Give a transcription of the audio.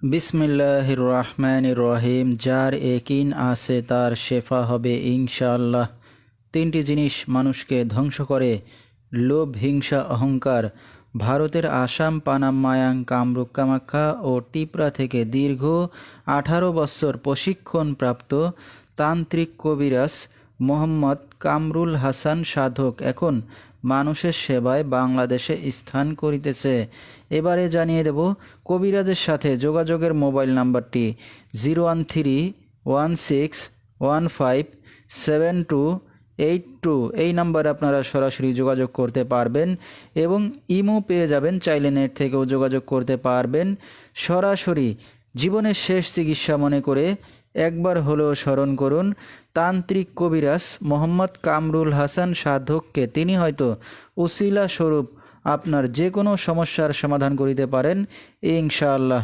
বিসমিল্লাহির রহমানির রহিম। যার একিন আছে তার শেফা হবে ইনশাআল্লাহ। তিনটি জিনিস মানুষকে ধ্বংস করে: লোভ, হিংসা, অহংকার। ভারতের আসাম, পানাম, মায়াং, কামরূপ, কামাখ্যা ও টিপরা থেকে দীর্ঘ 18 বছর প্রশিক্ষণপ্রাপ্ত তান্ত্রিক কবিরাজ মোহাম্মদ কামরুল হাসান সাধক এখন মানুষের সেবায় বাংলাদেশে স্থান করিতেছে। এবারে জানিয়ে দেব কবিরাজের সাথে যোগাযোগের মোবাইল নাম্বারটি 01316157282। এই নাম্বারে আপনারা সরাসরি যোগাযোগ করতে পারবেন এবং ইমো পেয়ে যাবেন, চাইলে নেট থেকেও যোগাযোগ করতে পারবেন। সরাসরি জীবনের শেষ চিকিৎসা মনে করে একবার হলেও স্মরণ করুন তান্ত্রিক কবিরাজ মোহাম্মদ কামরুল হাসান সাধককে। তিনি হয়তো উসিলা স্বরূপ আপনার যে কোনো সমস্যার সমাধান করিতে পারেন ইনশাআল্লাহ।